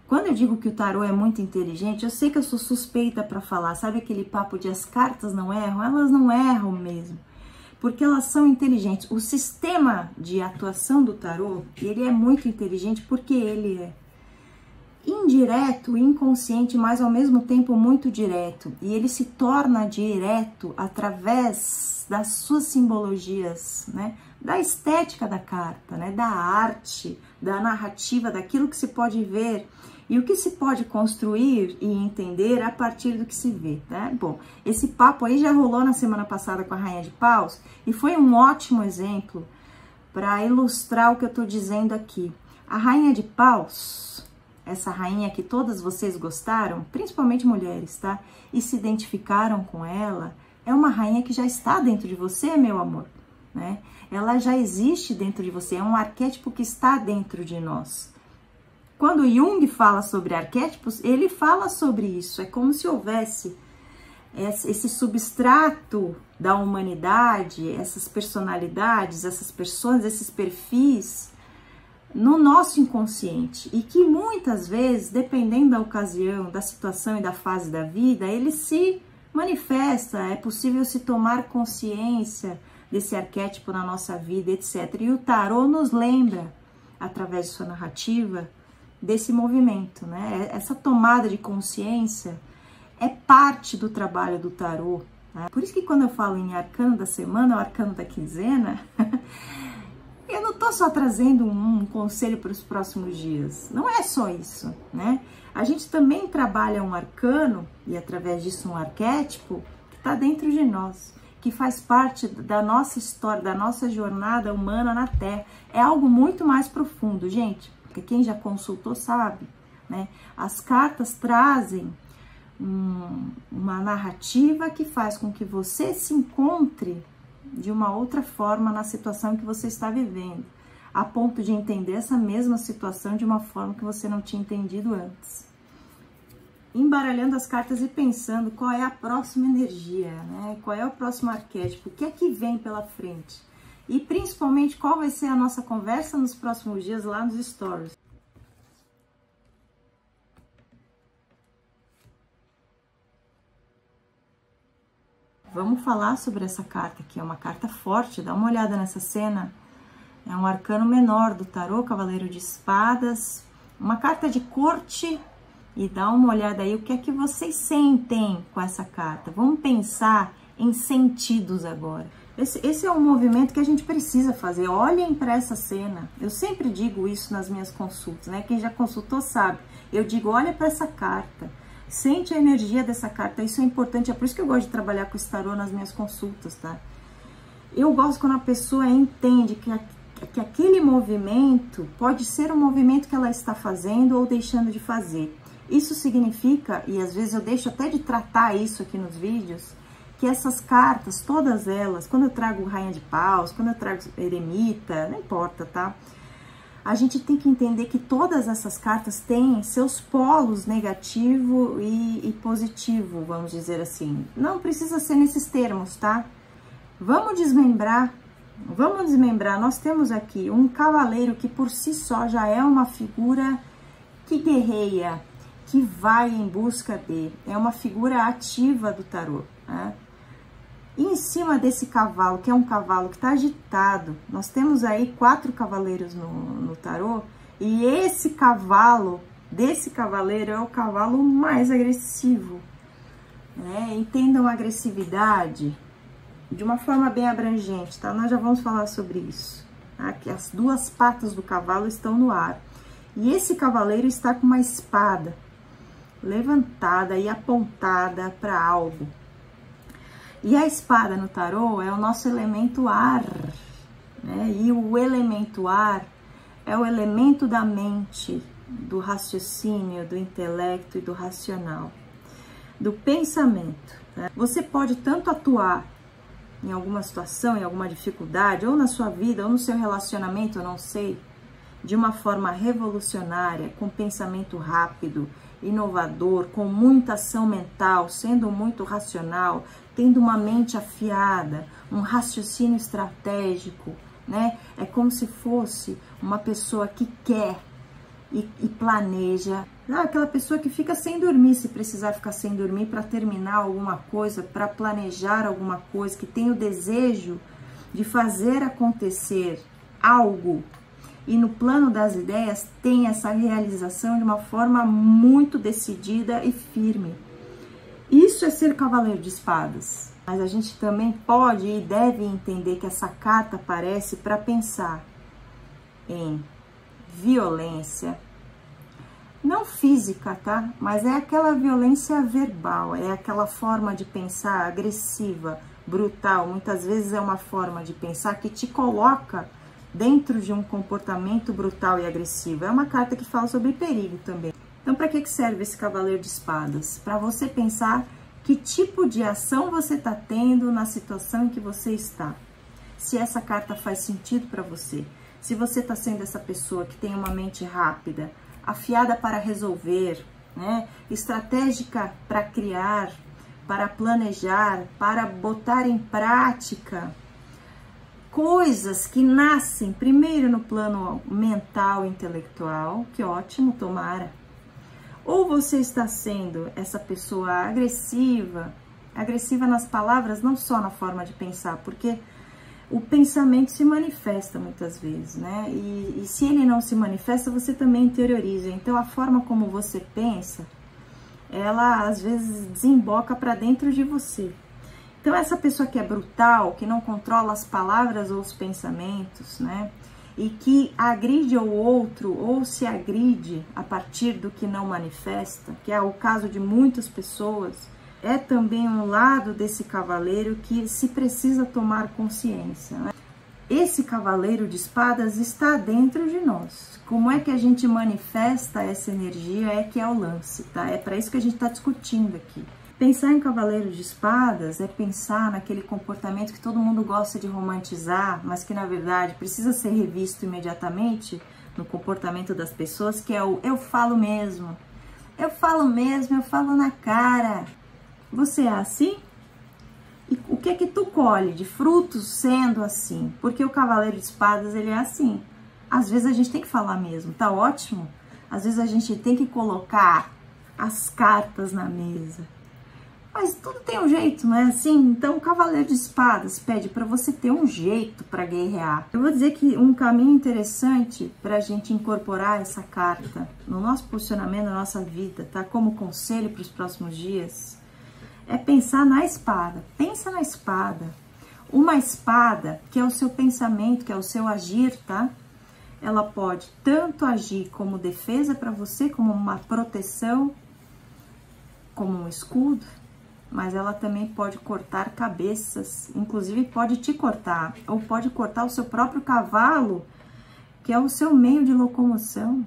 Quando eu digo que o tarô é muito inteligente, eu sei que eu sou suspeita para falar. Sabe aquele papo de as cartas não erram? Elas não erram mesmo, porque elas são inteligentes. O sistema de atuação do tarô, ele é muito inteligente porque ele é indireto, inconsciente, mas ao mesmo tempo muito direto. E ele se torna direto através das suas simbologias, né? Da estética da carta, né? Da arte, da narrativa, daquilo que se pode ver e o que se pode construir e entender a partir do que se vê, né? Bom, esse papo aí já rolou na semana passada com a Rainha de Paus e foi um ótimo exemplo para ilustrar o que eu tô dizendo aqui. A Rainha de Paus, essa rainha que todas vocês gostaram, principalmente mulheres, tá? E se identificaram com ela, é uma rainha que já está dentro de você, meu amor, né? Ela já existe dentro de você, é um arquétipo que está dentro de nós. Quando Jung fala sobre arquétipos, ele fala sobre isso, é como se houvesse esse substrato da humanidade, essas personalidades, essas pessoas, esses perfis no nosso inconsciente e que muitas vezes, dependendo da ocasião, da situação e da fase da vida, ele se manifesta, é possível se tomar consciência desse arquétipo na nossa vida, etc. E o tarô nos lembra, através de sua narrativa, desse movimento, né? Essa tomada de consciência é parte do trabalho do tarô, né? Por isso que quando eu falo em arcano da semana, ou arcano da quinzena, eu não tô só trazendo um conselho para os próximos dias, não é só isso, né? A gente também trabalha um arcano, e através disso um arquétipo, que está dentro de nós, que faz parte da nossa história, da nossa jornada humana na Terra. É algo muito mais profundo, gente, porque quem já consultou sabe, né? As cartas trazem uma narrativa que faz com que você se encontre de uma outra forma na situação que você está vivendo, a ponto de entender essa mesma situação de uma forma que você não tinha entendido antes. Embaralhando as cartas e pensando qual é a próxima energia, né? Qual é o próximo arquétipo, o que é que vem pela frente. E principalmente qual vai ser a nossa conversa nos próximos dias lá nos stories. Vamos falar sobre essa carta aqui, é uma carta forte, dá uma olhada nessa cena. É um arcano menor do tarô, Cavaleiro de Espadas, uma carta de corte. E dá uma olhada aí, o que é que vocês sentem com essa carta? Vamos pensar em sentidos agora. Esse é um movimento que a gente precisa fazer. Olhem para essa cena. Eu sempre digo isso nas minhas consultas, né? Quem já consultou sabe. Eu digo, olha para essa carta. Sente a energia dessa carta. Isso é importante. É por isso que eu gosto de trabalhar com esse tarô nas minhas consultas, tá? Eu gosto quando a pessoa entende que aquele movimento pode ser um movimento que ela está fazendo ou deixando de fazer. Isso significa, e às vezes eu deixo até de tratar isso aqui nos vídeos, que essas cartas, todas elas, quando eu trago Rainha de Paus, quando eu trago Eremita, não importa, tá? A gente tem que entender que todas essas cartas têm seus polos negativo e positivo, vamos dizer assim. Não precisa ser nesses termos, tá? Vamos desmembrar. Nós temos aqui um cavaleiro que por si só já é uma figura que guerreia, que vai em busca de, é uma figura ativa do tarô, né? E em cima desse cavalo, que é um cavalo que está agitado, nós temos aí 4 cavaleiros no tarô, e esse cavalo, desse cavaleiro, é o cavalo mais agressivo, né? Entendam a agressividade de uma forma bem abrangente, tá? Nós já vamos falar sobre isso, tá? Que as 2 patas do cavalo estão no ar, e esse cavaleiro está com uma espada levantada e apontada para algo. E a espada no tarô é o nosso elemento ar, né? E o elemento ar é o elemento da mente, do raciocínio, do intelecto e do racional, do pensamento, né? Você pode tanto atuar em alguma situação, em alguma dificuldade, ou na sua vida, ou no seu relacionamento, eu não sei, de uma forma revolucionária, com pensamento rápido, inovador, com muita ação mental, sendo muito racional, tendo uma mente afiada, um raciocínio estratégico, né? É como se fosse uma pessoa que quer e planeja. Aquela pessoa que fica sem dormir, se precisar ficar sem dormir para terminar alguma coisa, para planejar alguma coisa, que tem o desejo de fazer acontecer algo. E no plano das ideias tem essa realização de uma forma muito decidida e firme. Isso é ser cavaleiro de espadas. Mas a gente também pode e deve entender que essa carta aparece para pensar em violência, não física, tá? Mas é aquela violência verbal, é aquela forma de pensar agressiva, brutal. Muitas vezes é uma forma de pensar que te coloca dentro de um comportamento brutal e agressivo. É uma carta que fala sobre perigo também. Então, para que serve esse cavaleiro de espadas? Para você pensar que tipo de ação você está tendo na situação em que você está. Se essa carta faz sentido para você. Se você está sendo essa pessoa que tem uma mente rápida, afiada para resolver, né? Estratégica para criar, para planejar, para botar em prática coisas que nascem primeiro no plano mental e intelectual, que ótimo, tomara. Ou você está sendo essa pessoa agressiva nas palavras, não só na forma de pensar, porque o pensamento se manifesta muitas vezes, né? E se ele não se manifesta, você também interioriza. Então, a forma como você pensa, ela às vezes desemboca para dentro de você. Então, essa pessoa que é brutal, que não controla as palavras ou os pensamentos, né? E que agride o outro ou se agride a partir do que não manifesta, que é o caso de muitas pessoas, é também um lado desse cavaleiro que se precisa tomar consciência, né? Esse cavaleiro de espadas está dentro de nós. Como é que a gente manifesta essa energia é que é o lance, tá? É para isso que a gente está discutindo aqui. Pensar em cavaleiro de espadas é pensar naquele comportamento que todo mundo gosta de romantizar, mas que na verdade precisa ser revisto imediatamente no comportamento das pessoas, que é o eu falo mesmo. Eu falo mesmo, eu falo na cara. Você é assim? E o que é que tu colhe de frutos sendo assim? Porque o cavaleiro de espadas, ele é assim. Às vezes a gente tem que falar mesmo, tá ótimo? Às vezes a gente tem que colocar as cartas na mesa. Mas tudo tem um jeito, não é assim? Então, o cavaleiro de espadas pede para você ter um jeito para guerrear. Eu vou dizer que um caminho interessante para a gente incorporar essa carta no nosso posicionamento, na nossa vida, tá? Como conselho para os próximos dias, é pensar na espada. Pensa na espada. Uma espada que é o seu pensamento, que é o seu agir, tá? Ela pode tanto agir como defesa para você, como uma proteção, como um escudo, mas ela também pode cortar cabeças, inclusive pode te cortar, ou pode cortar o seu próprio cavalo, que é o seu meio de locomoção.